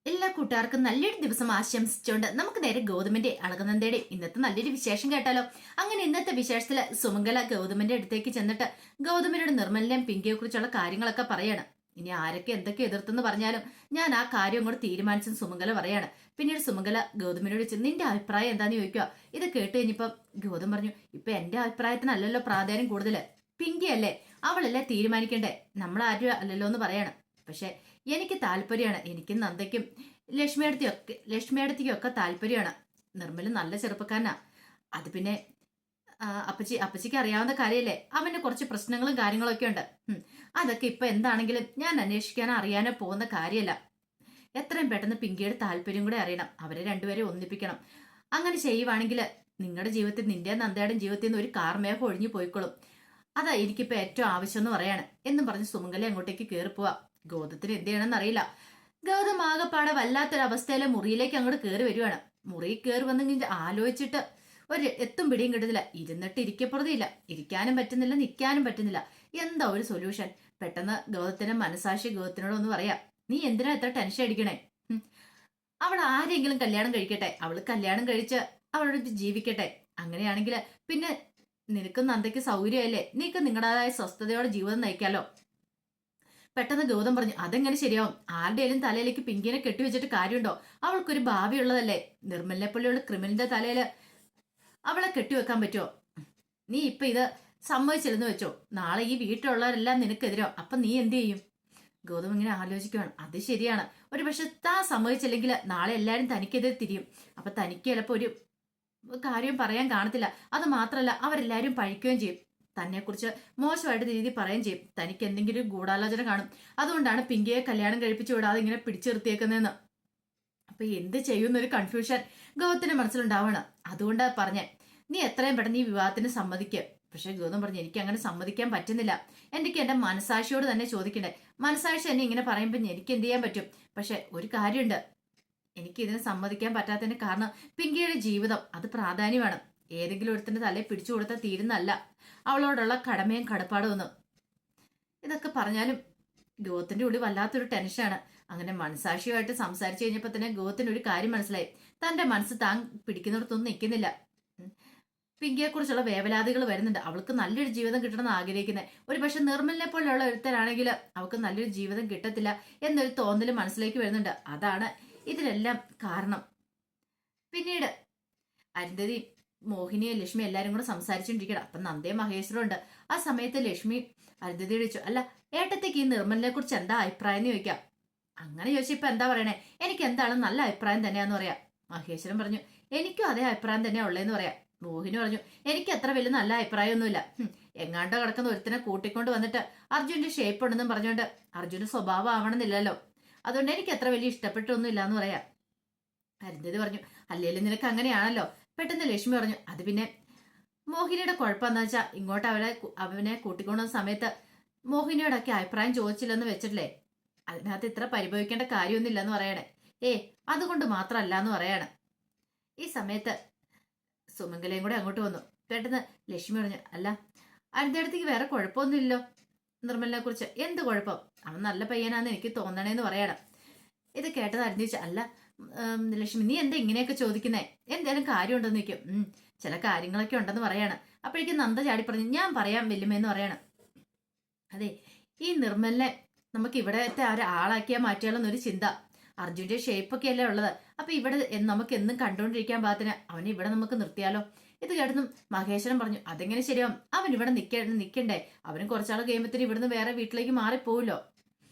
എല്ലാ കൂട്ടുകാർക്കും നല്ലൊരു ദിവസം ആശംസിച്ചുകൊണ്ട് നമുക്ക് നേരെ ഗൗതമിന്റെ അളകനന്ദയുടെ ഇന്നത്തെ നല്ലൊരു വിശേഷം കേട്ടാലോ. അങ്ങനെ ഇന്നത്തെ വിശേഷത്തില് സുമംഗല ഗൗതമിന്റെ അടുത്തേക്ക് ചെന്നിട്ട് ഗൗതമിനോട് നിർമ്മലിനെയും പിങ്കിയെ കുറിച്ചുള്ള കാര്യങ്ങളൊക്കെ പറയാണ്. ഇനി ആരൊക്കെ എന്തൊക്കെ എതിർത്തെന്ന് പറഞ്ഞാലും ഞാൻ ആ കാര്യം കൂടെ തീരുമാനിച്ചെന്ന് സുമംഗല പറയാണ്. പിന്നീട് സുമംഗല ഗൗതമിനോട് നിന്റെ അഭിപ്രായം എന്താന്ന് ചോദിക്കുക. ഇത് കേട്ട് കഴിഞ്ഞപ്പം ഗൗതം പറഞ്ഞു, ഇപ്പൊ എന്റെ അഭിപ്രായത്തിനല്ലല്ലോ പ്രാധാന്യം കൂടുതല്, പിങ്കി അല്ലേ, അവളല്ലേ തീരുമാനിക്കണ്ടേ, നമ്മളാരും അല്ലല്ലോ എന്ന് പറയാണ്. പക്ഷെ എനിക്ക് താല്പര്യമാണ്, എനിക്കും നന്ദയ്ക്കും ലക്ഷ്മിയടത്തിക്കൊക്കെ താല്പര്യമാണ്. നിർമ്മല് നല്ല ചെറുപ്പക്കാരനാ. അത് പിന്നെ അപ്പച്ചിക്ക് അറിയാവുന്ന കാര്യമല്ലേ, അവന് കുറച്ച് പ്രശ്നങ്ങളും കാര്യങ്ങളൊക്കെ ഉണ്ട്. അതൊക്കെ ഇപ്പൊ എന്താണെങ്കിലും ഞാൻ അന്വേഷിക്കാനോ അറിയാനോ പോകുന്ന കാര്യമല്ല. എത്രയും പെട്ടെന്ന് പിങ്കിയുടെ താല്പര്യം കൂടെ അറിയണം, അവരെ രണ്ടുപേരെ ഒന്നിപ്പിക്കണം. അങ്ങനെ ചെയ്യുവാണെങ്കിൽ നിങ്ങളുടെ ജീവിതത്തിൽ, നിന്റെ നന്ദയുടെ ജീവിതത്തിൽ നിന്ന് ഒരു കാർമേഘം ഒഴിഞ്ഞു പോയിക്കോളും. അതാ എനിക്കിപ്പോ ഏറ്റവും ആവശ്യം എന്ന് പറയാണ് എന്നും പറഞ്ഞ് സുമംഗല അങ്ങോട്ടേക്ക് കയറി പോവാ. ഗൗതത്തിന് എന്ത് ചെയ്യണമെന്ന് അറിയില്ല. ഗൗതം ആകെപ്പാടെ വല്ലാത്തൊരവസ്ഥയിലെ മുറിയിലേക്ക് അങ്ങോട്ട് കയറി വരുവാണ്. മുറിയിൽ കയറി വന്നെങ്കിൽ ആലോചിച്ചിട്ട് ഒരു എത്തും പിടിയും കിട്ടുന്നില്ല. ഇരുന്നിട്ട് ഇരിക്കപ്പുറതില്ല, ഇരിക്കാനും പറ്റുന്നില്ല, നിൽക്കാനും പറ്റുന്നില്ല. എന്താ ഒരു സൊല്യൂഷൻ? പെട്ടെന്ന് ഗൗതത്തിന്റെ മനസാക്ഷി ഗൗതത്തിനോടൊന്ന് പറയാ, നീ എന്തിനാ എത്ര ടെൻഷൻ അടിക്കണേ? അവൾ ആരെങ്കിലും കല്യാണം കഴിക്കട്ടെ, അവള് കല്യാണം കഴിച്ച് അവളോട് ജീവിക്കട്ടെ. അങ്ങനെയാണെങ്കിൽ പിന്നെ നിനക്കും നന്ദയ്ക്ക് സൗകര്യമല്ലേ, നീക്ക് നിങ്ങളുടേതായ സ്വസ്ഥതയോടെ ജീവിതം നയിക്കാലോ. പെട്ടെന്ന് ഗൗതം പറഞ്ഞു, അതെങ്ങനെ ശരിയാവും? ആരുടെയും തലയിലേക്ക് പിങ്കിനെ കെട്ടിവെച്ചിട്ട് കാര്യമുണ്ടോ? അവൾക്കൊരു ഭാവിയുള്ളതല്ലേ. നിർമ്മലിനെ പോലെയുള്ള ക്രിമിനലിന്റെ തലയില് അവളെ കെട്ടിവെക്കാൻ പറ്റുമോ? നീ ഇപ്പൊ ഇത് സമ്മതിച്ചില്ലെന്ന് വെച്ചോ, നാളെ ഈ വീട്ടിലുള്ളവരെല്ലാം നിനക്കെതിരോ, അപ്പൊ നീ എന്ത് ചെയ്യും? ഗൗതം ഇങ്ങനെ ആലോചിക്കുവാണ്. അത് ശരിയാണ്, ഒരു പക്ഷെ താൻ സമ്മതിച്ചില്ലെങ്കിൽ നാളെ എല്ലാരും തനിക്കെതിരെ തിരിയും. അപ്പൊ തനിക്ക് ചിലപ്പോ ഒരു കാര്യം പറയാൻ കാണത്തില്ല. അത് മാത്രല്ല, അവരെല്ലാരും പഴിക്കുകയും ചെയ്യും, തന്നെക്കുറിച്ച് മോശമായിട്ട് രീതി പറയുകയും ചെയ്യും. തനിക്ക് എന്തെങ്കിലും ഒരു ഗൂഢാലോചന കാണും. അതുകൊണ്ടാണ് പിങ്കിയെ കല്യാണം കഴിപ്പിച്ചു വിടാതെ ഇങ്ങനെ പിടിച്ചു നിർത്തിയേക്കുന്നതെന്ന്. അപ്പൊ എന്ത് ചെയ്യുന്നൊരു കൺഫ്യൂഷൻ ഗൗതത്തിന്റെ മനസ്സിലുണ്ടാവണം. അതുകൊണ്ടാ പറഞ്ഞേ, നീ എത്രയും പെട്ടെന്ന് ഈ വിവാഹത്തിന് സമ്മതിക്കുക. പക്ഷെ ഗൗതം പറഞ്ഞു, എനിക്ക് അങ്ങനെ സമ്മതിക്കാൻ പറ്റുന്നില്ല. എനിക്ക് എന്റെ മനസാക്ഷിയോട് തന്നെ ചോദിക്കണ്ടേ. മനസാക്ഷി എന്നെ ഇങ്ങനെ പറയുമ്പോൾ എനിക്ക് എന്ത് ചെയ്യാൻ പറ്റും? പക്ഷെ ഒരു കാര്യമുണ്ട്, എനിക്ക് ഇതിനെ സമ്മതിക്കാൻ പറ്റാത്തതിന് കാരണം പിങ്കിയുടെ ജീവിതം അത് പ്രാധാന്യമാണ്. ഏതെങ്കിലും ഒരുത്തിന്റെ തലയിൽ പിടിച്ചു കൊടുത്താൽ തീരുന്നല്ല അവളോടുള്ള കടമയും കടപ്പാടും ഒന്നും. ഇതൊക്കെ പറഞ്ഞാലും ഗോത്തിന്റെ ഉള്ളിൽ വല്ലാത്തൊരു ടെൻഷനാണ്. അങ്ങനെ മനസാക്ഷിയുമായിട്ട് സംസാരിച്ചു കഴിഞ്ഞപ്പോ തന്നെ ഗോത്തിന് ഒരു കാര്യം മനസ്സിലായി, തന്റെ മനസ്സ് താൻ പിടിക്കുന്നിടത്തൊന്നും നിൽക്കുന്നില്ല. പിങ്കിയെ കുറിച്ചുള്ള വേവലാതികൾ വരുന്നുണ്ട്. അവൾക്ക് നല്ലൊരു ജീവിതം കിട്ടണമെന്ന് ആഗ്രഹിക്കുന്നത്. ഒരു പക്ഷെ നിർമ്മലിനെ പോലെയുള്ള ഒരുത്തരാണെങ്കിൽ അവൾക്ക് നല്ലൊരു ജീവിതം കിട്ടത്തില്ല എന്നൊരു തോന്നല് മനസ്സിലേക്ക് വരുന്നുണ്ട്. അതാണ് ഇതിനെല്ലാം കാരണം. പിന്നീട് അരുന്ധതി, മോഹിനിയെ, ലക്ഷ്മി എല്ലാരും കൂടെ സംസാരിച്ചോണ്ടിരിക്കണം. അപ്പൊ നന്ദയും മഹേശ്വരും ഉണ്ട്. ആ സമയത്ത് ലക്ഷ്മി അരുന്ധതി വിളിച്ചു, അല്ല ഏട്ടത്തേക്ക് ഈ നിർമ്മലിനെ കുറിച്ച് എന്താ അഭിപ്രായം എന്ന് ചോദിക്കാം. അങ്ങനെ ചോദിച്ചാൽ ഇപ്പൊ എന്താ പറയണേ? എനിക്ക് എന്താണ് നല്ല അഭിപ്രായം തന്നെയാന്ന് പറയാം. മഹേശ്വരൻ പറഞ്ഞു, എനിക്കും അതേ അഭിപ്രായം തന്നെയാ ഉള്ളതെന്ന് പറയാം. മോഹിനി പറഞ്ഞു, എനിക്ക് അത്ര വലിയ നല്ല അഭിപ്രായമൊന്നുമില്ല. എങ്ങാണ്ടോ കിടക്കുന്ന ഒരുത്തിനെ കൂട്ടിക്കൊണ്ട് വന്നിട്ട് അർജുന്റെ ഷേപ്പ് ഉണ്ടെന്നും പറഞ്ഞുകൊണ്ട് അർജുന്റെ സ്വഭാവം ആവണമെന്നില്ലല്ലോ, അതുകൊണ്ട് എനിക്ക് അത്ര വലിയ ഇഷ്ടപ്പെട്ടൊന്നും ഇല്ല എന്ന് പറയാം. അരുന്ധതി പറഞ്ഞു, അല്ലേലും നിനക്ക് അങ്ങനെയാണല്ലോ. പെട്ടെന്ന് ലക്ഷ്മി പറഞ്ഞു, അത് പിന്നെ മോഹിനിയുടെ കുഴപ്പമെന്ന് വെച്ചാൽ ഇങ്ങോട്ട് അവനെ കൂട്ടിക്കൊണ്ടുവന്ന സമയത്ത് മോഹിനിയോടൊക്കെ അഭിപ്രായം ചോദിച്ചില്ലെന്ന് വെച്ചിട്ടില്ലേ, അതിനകത്ത് ഇത്ര പരിഭവിക്കേണ്ട കാര്യമൊന്നുമില്ലെന്ന് പറയണേ. അതുകൊണ്ട് മാത്രമല്ല എന്ന് പറയാണ്. ഈ സമയത്ത് സുമംഗലയും കൂടെ അങ്ങോട്ട് വന്നു. പെട്ടെന്ന് ലക്ഷ്മി പറഞ്ഞു, അല്ല അതിന്റെ അടുത്തേക്ക് വേറെ കുഴപ്പമൊന്നുമില്ലല്ലോ നിർമ്മലിനെ കുറിച്ച്? എന്ത് കുഴപ്പം? അവൻ നല്ല പയ്യനാന്ന് എനിക്ക് തോന്നണേന്ന് പറയണം. ഇത് കേട്ടത് അരുന്ധിച്ചു, അല്ല ലക്ഷ്മി നീ എന്താ ഇങ്ങനെയൊക്കെ ചോദിക്കുന്നേ? എന്തേലും കാര്യമുണ്ടെന്ന് നിൽക്കും. ചില കാര്യങ്ങളൊക്കെ ഉണ്ടെന്ന് പറയാണ്. അപ്പോഴേക്കും നന്ദ ചാടി പറഞ്ഞു, ഞാൻ പറയാം വല്യമ്മയെന്ന് പറയണം. അതെ, ഈ നിർമ്മലിനെ നമുക്ക് ഇവിടത്തെ ഒരാളാക്കിയാൽ മാറ്റിയാലെന്നൊരു ചിന്ത. അർജുന്റെ ഷേപ്പൊക്കെ അല്ലേ ഉള്ളത്. അപ്പൊ ഇവിടെ നമുക്ക് എന്നും കണ്ടുകൊണ്ടിരിക്കാൻ പാകത്തിന് അവനെ ഇവിടെ നമുക്ക് നിർത്തിയാലോ? ഇത് കേട്ടതും മഹേശ്വരൻ പറഞ്ഞു, അതെങ്ങനെ ശരിയാവും? അവൻ ഇവിടെ നിൽക്കണ്ടേ? അവനും കുറച്ചാൾ കഴിയുമ്പത്തിന് ഇവിടുന്ന് വേറെ വീട്ടിലേക്ക് മാറിപ്പോവല്ലോ.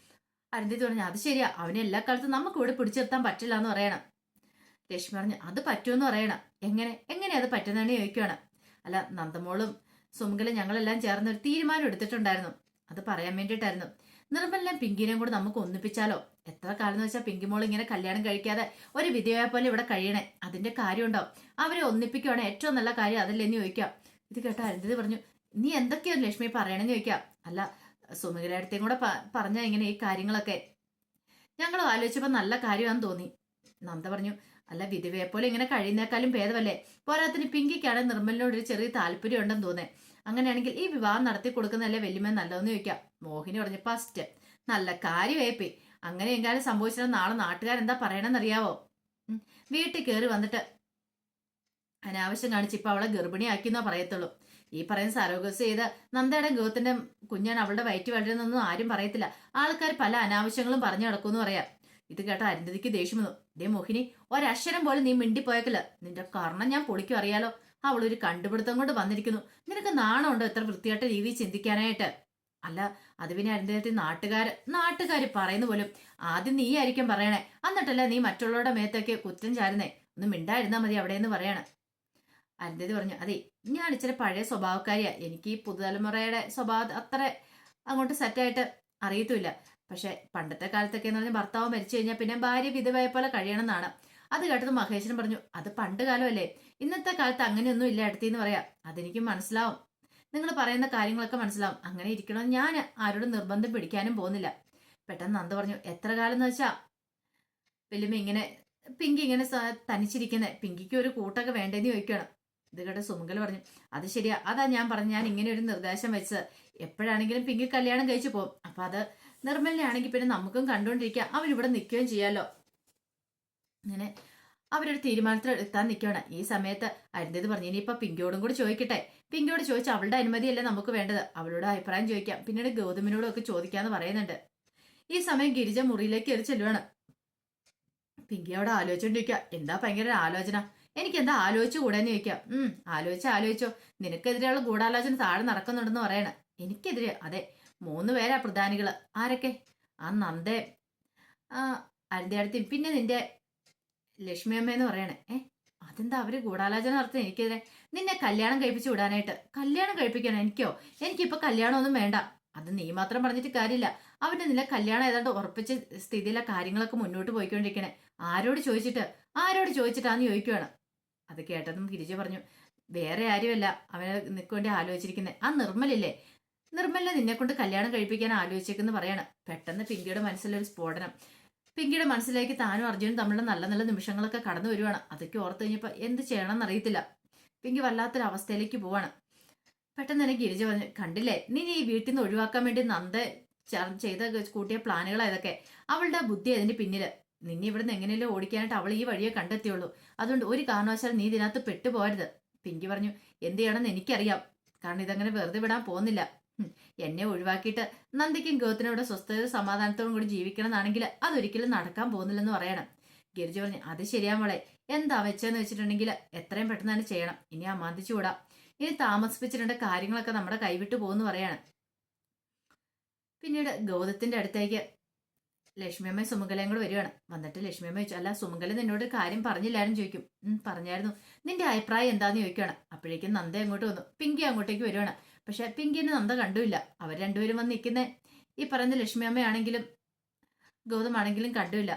അരുന്ധതി പറഞ്ഞു, അത് ശരിയാ, അവനെ എല്ലാ കാലത്തും നമുക്ക് ഇവിടെ പിടിച്ചു നിർത്താൻ പറ്റില്ല എന്ന് പറയണം. ലക്ഷ്മി പറഞ്ഞു, അത് പറ്റുമെന്ന് പറയണം. എങ്ങനെ അത് പറ്റുന്നതെന്ന് ചോദിക്കുകയാണ്. അല്ല, നന്ദമോളും സുമംഗലും ഞങ്ങളെല്ലാം ചേർന്ന് ഒരു തീരുമാനം എടുത്തിട്ടുണ്ടായിരുന്നു, അത് പറയാൻ വേണ്ടിയിട്ടായിരുന്നു. നിർമ്മലിനെയും പിങ്കിനെയും കൂടെ നമുക്ക് ഒന്നിപ്പിച്ചാലോ? എത്ര കാലം എന്ന് വെച്ചാൽ പിങ്കിമോൾ ഇങ്ങനെ കല്യാണം കഴിക്കാതെ ഒരു വിധവയെ പോലെ ഇവിടെ കഴിയണേ, അതിന്റെ കാര്യമുണ്ടോ? അവരെ ഒന്നിപ്പിക്കുവാണ് ഏറ്റവും നല്ല കാര്യം, അതല്ലെന്ന് ചോദിക്കാം. ഇത് കേട്ട അരുന്ധതി പറഞ്ഞു, നീ എന്തൊക്കെയാണ് ലക്ഷ്മി പറയണെന്ന് ചോദിക്കാം. അല്ല, സുമംഗലടുത്തേയും കൂടെ പറഞ്ഞ ഇങ്ങനെ ഈ കാര്യങ്ങളൊക്കെ ഞങ്ങൾ ആലോചിച്ചപ്പോ നല്ല കാര്യമാണെന്ന് തോന്നി. നന്ദ പറഞ്ഞു, അല്ല വിധവയെ പോലെ ഇങ്ങനെ കഴിയുന്നേക്കാളും ഭേദമല്ലേ? പോരാത്തിന് പിങ്കിക്കാണ് നിർമ്മലിനോട് ഒരു ചെറിയ താല്പര്യം ഉണ്ടെന്ന് തോന്നേ. അങ്ങനെയാണെങ്കിൽ ഈ വിവാഹം നടത്തി കൊടുക്കുന്നതല്ലേ വല്യമ്മ നല്ലതെന്ന് ചോദിക്കാം. മോഹിനി പറഞ്ഞു, ഫസ്റ്റ് നല്ല കാര്യമായിപ്പോയി. അങ്ങനെ എങ്ങാനും സംഭവിച്ചാൽ നാളെ നാട്ടുകാരെന്താ പറയണമെന്നറിയാവോ? വീട്ടിൽ കയറി വന്നിട്ട് അനാവശ്യം കാണിച്ച് ഇപ്പൊ അവളെ ഗർഭിണിയാക്കിയെന്നോ പറയത്തുള്ളൂ. ഈ പറയുന്ന സരോഗസ് ചെയ്ത് നന്ദയുടെ ഗോത്തിന്റെ കുഞ്ഞാണ് അവളുടെ വയറ്റ് വളരുന്നൊന്നും ആരും പറയത്തില്ല. ആൾക്കാർ പല അനാവശ്യങ്ങളും പറഞ്ഞു നടക്കുമെന്ന് പറയാം. ഇത് കേട്ട അരുന്ധതിക്ക് ദേഷ്യം വന്നു. ദേ മോഹിനി, ഒരക്ഷരം പോലെ നീ മിണ്ടിപ്പോയക്കില്ല. നിന്റെ കർണം ഞാൻ പൊളിക്കും അറിയാലോ. അവളൊരു കണ്ടുപിടുത്തം കൊണ്ട് വന്നിരിക്കുന്നു. നിനക്ക് നാണമുണ്ടോ ഇത്ര വൃത്തിയായിട്ട രീതി ചിന്തിക്കാനായിട്ട്? അല്ല, അത് പിന്നെ അരുന്ധതി നാട്ടുകാര് പറയുന്ന പോലും ആദ്യം നീ ആയിരിക്കും പറയണേ, എന്നിട്ടല്ല നീ മറ്റുള്ളവരുടെ മേത്തേക്ക് കുറ്റം ചാരുന്നേ. ഒന്ന് മിണ്ടായിരുന്നാ മതി അവിടെ എന്ന് പറയണ. അരുന്ധതി പറഞ്ഞു, അതെ, ഞാൻ ഇച്ചിരി പഴയ സ്വഭാവക്കാരിയാ. എനിക്ക് ഈ പുതുതലമുറയുടെ സ്വഭാവം അത്ര അങ്ങോട്ട് സെറ്റായിട്ട് അറിയത്തുമില്ല. പക്ഷെ പണ്ടത്തെ കാലത്തൊക്കെ എന്ന് പറഞ്ഞാൽ ഭർത്താവ് മരിച്ചു കഴിഞ്ഞാൽ പിന്നെ ഭാര്യ വിധവയെ പോലെ കഴിയണം എന്നാണ്. അത് കേട്ടത് മഹേശ്വരൻ പറഞ്ഞു, അത് പണ്ട് കാലമല്ലേ, ഇന്നത്തെ കാലത്ത് അങ്ങനെയൊന്നും ഇല്ല അടുത്തെന്ന് പറയാം. അതെനിക്ക് മനസ്സിലാവും, നിങ്ങൾ പറയുന്ന കാര്യങ്ങളൊക്കെ മനസ്സിലാവും. അങ്ങനെ ഇരിക്കണമെന്ന് ഞാൻ ആരോടും നിർബന്ധം പിടിക്കാനും പോകുന്നില്ല. പെട്ടെന്ന് നന്ദ പറഞ്ഞു, എത്ര കാലം എന്ന് വെച്ചാ വല്യമ്മ ഇങ്ങനെ പിങ്കി ഇങ്ങനെ തനിച്ചിരിക്കുന്നത്, പിങ്കിക്ക് ഒരു കൂട്ടൊക്കെ വേണ്ടേന്ന് ചോദിക്കണം. ഇത് കേട്ട സുമംഗൽ പറഞ്ഞു, അത് ശരിയാ, അതാ ഞാൻ പറഞ്ഞു ഞാൻ ഇങ്ങനെ ഒരു നിർദ്ദേശം വെച്ചത്. എപ്പോഴാണെങ്കിലും പിങ്കി കല്യാണം കഴിച്ചു പോകും. അപ്പൊ അത് നിർമ്മലിനാണെങ്കിൽ പിന്നെ നമുക്കും കണ്ടുകൊണ്ടിരിക്കാം, അവരിവിടെ നിൽക്കുകയും ചെയ്യാലോ. അങ്ങനെ അവരൊരു തീരുമാനത്തിൽ എത്താൻ നിൽക്കുകയാണ്. ഈ സമയത്ത് അരുന്ധതി പറഞ്ഞു, ഇനിയിപ്പൊ പിങ്കിയോടും കൂടി ചോദിക്കട്ടെ. പിങ്കിയോട് ചോദിച്ചാൽ അവളുടെ അനുമതിയല്ലേ നമുക്ക് വേണ്ടത്, അവളുടെ അഭിപ്രായം ചോദിക്കാം, പിന്നീട് ഗൗതമിനോടും ഒക്കെ ചോദിക്കാന്ന് പറയുന്നുണ്ട്. ഈ സമയം ഗിരിജ മുറിയിലേക്ക് കയറി ചെല്ലുവാണ്. പിങ്കി അവിടെ ആലോചിച്ചോണ്ടിരിക്കുക. എന്താ ഭയങ്കര ആലോചന, എനിക്ക് എന്താ ആലോചിച്ചു കൂടെന്ന് ചോദിക്കാം. ആലോചിച്ചോ, നിനക്കെതിരെയുള്ള ഗൂഢാലോചന താഴെ നടക്കുന്നുണ്ടെന്ന് പറയണ. എനിക്കെതിരെ? അതെ, 3 പേരാ പ്രധാനികള്. ആരൊക്കെ? ആ നന്ദേ, ആ അരുന്തേടത്തിയും പിന്നെ നിന്റെ ലക്ഷ്മി അമ്മയെന്ന് പറയണേ. അതെന്താ അവര് ഗൂഢാലോചന നടത്തുന്നത് എനിക്കെതിരെ? നിന്നെ കല്യാണം കഴിപ്പിച്ചു വിടാനായിട്ട്. കല്യാണം കഴിപ്പിക്കണം എനിക്കോ? എനിക്കിപ്പോ കല്യാണമൊന്നും വേണ്ട. അത് നീ മാത്രം പറഞ്ഞിട്ട് കാര്യമില്ല. അവന്റെ നില കല്യാണം ഏതാണ്ട് ഉറപ്പിച്ച സ്ഥിതിയിലെ കാര്യങ്ങളൊക്കെ മുന്നോട്ട് പോയിക്കൊണ്ടിരിക്കണേ. ആരോട് ചോദിച്ചിട്ടാന്ന് ചോദിക്കുവാണ്. അത് കേട്ടതും ഗിരിജ പറഞ്ഞു, വേറെ ആരുമല്ല അവനെ നിൽക്കൊണ്ടേ ആലോചിച്ചിരിക്കുന്നത്, ആ നിർമ്മലില്ലേ, നിർമ്മലിനെ നിന്നെ കൊണ്ട് കല്യാണം കഴിപ്പിക്കാൻ ആലോചിച്ചേക്കെന്ന് പറയാണ്. പെട്ടെന്ന് പിങ്കിയുടെ മനസ്സിലൊരു സ്ഫോടനം. പിങ്കിയുടെ മനസ്സിലേക്ക് താനും അർജുനും തമ്മിലുള്ള നല്ല നല്ല നിമിഷങ്ങളൊക്കെ കടന്നു വരുവാണ്. അതൊക്കെ ഓർത്ത് കഴിഞ്ഞപ്പോൾ എന്ത് ചെയ്യണമെന്ന് അറിയത്തില്ല. പിങ്കി വല്ലാത്തൊരു അവസ്ഥയിലേക്ക് പോവാണ്. പെട്ടെന്ന് തന്നെ ഗിരിജ പറഞ്ഞു, കണ്ടില്ലേ, നീ ഈ വീട്ടിൽ നിന്ന് ഒഴിവാക്കാൻ വേണ്ടി നന്ദ ചെയ്ത കൂട്ടിയ പ്ലാനുകളാ ഇതൊക്കെ. അവളുടെ ബുദ്ധി അതിന്റെ പിന്നില്. നിന്നെ ഇവിടുന്ന് എങ്ങനെയല്ലോ ഓടിക്കാനായിട്ട് അവൾ ഈ വഴിയെ കണ്ടെത്തിയുള്ളൂ. അതുകൊണ്ട് ഒരു കാരണവശാലും നീ ഇതിനകത്ത് പെട്ടുപോകരുത്. പിങ്കി പറഞ്ഞു, എന്ത് ചെയ്യണമെന്ന് എനിക്കറിയാം, കാരണം ഇതങ്ങനെ വെറുതെ വിടാൻ പോകുന്നില്ല. എന്നെ ഒഴിവാക്കിയിട്ട് നന്ദിക്കും ഗൗതത്തിനോട് സ്വസ്ഥത സമാധാനത്തോടും കൂടി ജീവിക്കണം എന്നാണെങ്കിൽ അതൊരിക്കലും നടക്കാൻ പോകുന്നില്ലെന്ന് പറയണം. ഗിരിജ പറഞ്ഞു, അത് ശരിയാ മോളെ, എന്താ വെച്ചെന്ന് വെച്ചിട്ടുണ്ടെങ്കിൽ എത്രയും പെട്ടെന്ന് തന്നെ ചെയ്യണം. ഇനി അമാന്തിച്ചുകൂടാ, ഇനി താമസിപ്പിച്ചിട്ടുണ്ട് കാര്യങ്ങളൊക്കെ നമ്മുടെ കൈവിട്ടു പോകുന്നു പറയാണ്. പിന്നീട് ഗൗതത്തിന്റെ അടുത്തേക്ക് ലക്ഷ്മിയമ്മ സുമംഗലയും കൂടെ വരികയാണ്. വന്നിട്ട് ലക്ഷ്മിയമ്മ ചോദിച്ചു, അല്ല സുമംഗല നിന്നോട് കാര്യം പറഞ്ഞില്ലായിരുന്നു ചോദിക്കും. പറഞ്ഞായിരുന്നു, നിന്റെ അഭിപ്രായം എന്താന്ന് ചോദിക്കുകയാണ്. അപ്പോഴേക്കും നന്ദ അങ്ങോട്ട് വന്നു. പിങ്കി അങ്ങോട്ടേക്ക് വരുവാണ്. പക്ഷെ പിങ്കിനെ നന്ദ കണ്ടുമില്ല. അവർ രണ്ടുപേരും വന്ന് നിൽക്കുന്ന ഈ പറയുന്ന ലക്ഷ്മിയമ്മയാണെങ്കിലും ഗൗതമാണെങ്കിലും കണ്ടുമില്ല.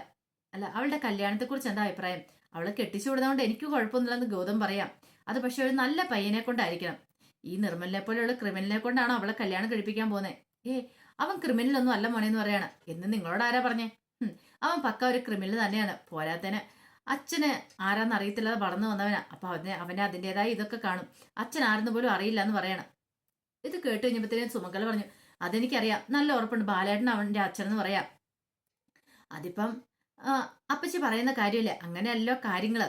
അല്ല, അവളുടെ കല്യാണത്തെക്കുറിച്ച് എന്താ അഭിപ്രായം? അവളെ കെട്ടിച്ചു വിടുന്നതുകൊണ്ട് എനിക്ക് കുഴപ്പമൊന്നുമില്ലെന്ന് ഗൗതം പറയാം. അത് പക്ഷെ ഒരു നല്ല പയ്യനെ കൊണ്ടായിരിക്കണം. ഈ നിർമ്മലിനെ പോലെയുള്ള ക്രിമിനലിനെ കൊണ്ടാണോ അവളെ കല്യാണം കഴിപ്പിക്കാൻ പോകുന്നത്? അവൻ ക്രിമിനലൊന്നും അല്ല മോനെന്ന് പറയാണ്. എന്ന് നിങ്ങളോട് ആരാ പറഞ്ഞേ? അവൻ പക്ക ഒരു ക്രിമിനൽ തന്നെയാണ്. പോരാത്തന് അച്ഛന് ആരാന്ന് അറിയത്തില്ലാതെ വളർന്നു വന്നവനാ. അപ്പൊ അവന് അതിൻ്റെതായ ഇതൊക്കെ കാണും. അച്ഛൻ ആരെന്ന് പോലും അറിയില്ല എന്ന് പറയണം. ഇത് കേട്ട് കഴിഞ്ഞപ്പോഴത്തേനും സുമംഗല പറഞ്ഞു, അതെനിക്കറിയാം, നല്ല ഉറപ്പുണ്ട്, ബാലേട്ടൻ അവന്റെ അച്ഛനെന്ന് പറയാം. അതിപ്പം അപ്പച്ചി പറയുന്ന കാര്യമില്ലേ, അങ്ങനെയല്ലോ കാര്യങ്ങള്.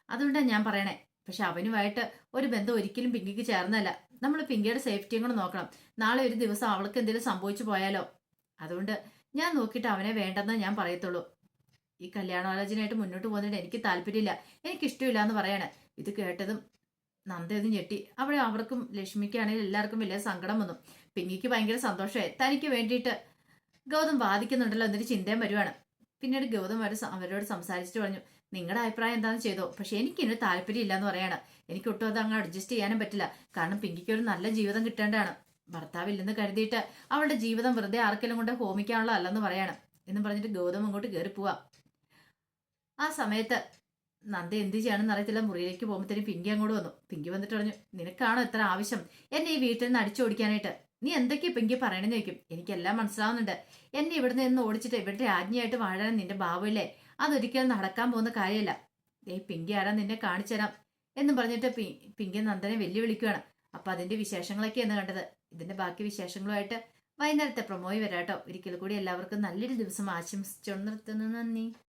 അതുകൊണ്ടാണ് ഞാൻ പറയണേ. പക്ഷെ അവനുമായിട്ട് ഒരു ബന്ധം ഒരിക്കലും പിങ്കിക്ക് ചേർന്നല്ല. നമ്മൾ പിങ്കിയുടെ സേഫ്റ്റിയും കൂടെ നോക്കണം. നാളെ ഒരു ദിവസം അവൾക്ക് എന്തെങ്കിലും സംഭവിച്ചു പോയാലോ? അതുകൊണ്ട് ഞാൻ നോക്കിയിട്ട് അവനെ വേണ്ടെന്നേ ഞാൻ പറയത്തുള്ളൂ. ഈ കല്യാണാലോചനയായിട്ട് മുന്നോട്ട് പോകുന്നതിന് എനിക്ക് താല്പര്യമില്ല, എനിക്കിഷ്ടമില്ല എന്ന് പറയാണ്. ഇത് കേട്ടതും നന്ദത് ഞെട്ടി. അവിടെ അവർക്കും ലക്ഷ്മിക്കാണെങ്കിലും എല്ലാവർക്കും വലിയ സങ്കടം വന്നു. പിങ്കിക്ക് ഭയങ്കര സന്തോഷമായി. തനിക്ക് വേണ്ടിയിട്ട് ഗൗതം വാദിക്കുന്നുണ്ടല്ലോ എന്നൊരു ചിന്തയും വരുവാണ്. പിന്നീട് ഗൗതം അവരോട് സംസാരിച്ചിട്ട് പറഞ്ഞു, നിങ്ങളുടെ അഭിപ്രായം എന്താണെന്ന് ചെയ്തോ, പക്ഷെ എനിക്കിന് താല്പര്യം ഇല്ല എന്ന് പറയാണ്. എനിക്ക് ഒട്ടും അത് അങ്ങ് അഡ്ജസ്റ്റ് ചെയ്യാനും പറ്റില്ല. കാരണം പിങ്കിക്ക് ഒരു നല്ല ജീവിതം കിട്ടേണ്ടതാണ്. ഭർത്താവില്ലെന്ന് കരുതിയിട്ട് അവളുടെ ജീവിതം വെറുതെ ആർക്കെല്ലാം കൊണ്ട് ഹോമിക്കാനുള്ള അല്ലെന്ന് പറയാണ്. എന്നും പറഞ്ഞിട്ട് ഗൗതം അങ്ങോട്ട് കയറി പോവാ. ആ സമയത്ത് നന്ദ എന്ത് ചെയ്യണമെന്ന് അറിയത്തില്ല. മുറിയിലേക്ക് പോകുമ്പോഴത്തേനും പിങ്കി അങ്ങോട്ട് വന്നു. പിങ്കി വന്നിട്ട് പറഞ്ഞു, നിനക്കാണോ എത്ര ആവശ്യം എന്നെ ഈ വീട്ടിൽ നിന്ന് അടിച്ചോടിക്കാനായിട്ട്? നീ എന്തൊക്കെയാ പിങ്കി പറയണെന്ന് ചോദിക്കും. എനിക്കെല്ലാം മനസ്സിലാവുന്നുണ്ട്. എന്നെ ഇവിടുന്ന് നിന്ന് ഓടിച്ചിട്ട് ഇവിടെ രാജ്ഞിയായിട്ട് വാഴാൻ നിന്റെ ഭാവമില്ലേ, അതൊരിക്കലും നടക്കാൻ പോകുന്ന കാര്യമല്ല. പിങ്കി ആരാ നിന്നെ കാണിച്ചു തരാം എന്നും പറഞ്ഞിട്ട് പിങ്കി നന്ദനെ വെല്ലുവിളിക്കുകയാണ്. അപ്പൊ അതിന്റെ വിശേഷങ്ങളൊക്കെ എന്ന് കണ്ടത്. ഇതിന്റെ ബാക്കി വിശേഷങ്ങളുമായിട്ട് വൈകുന്നേരത്തെ പ്രൊമോയി വരാട്ടോ. ഒരിക്കൽ കൂടി എല്ലാവർക്കും നല്ലൊരു ദിവസം ആശംസിച്ചു നിർത്തുന്നു. നന്ദി.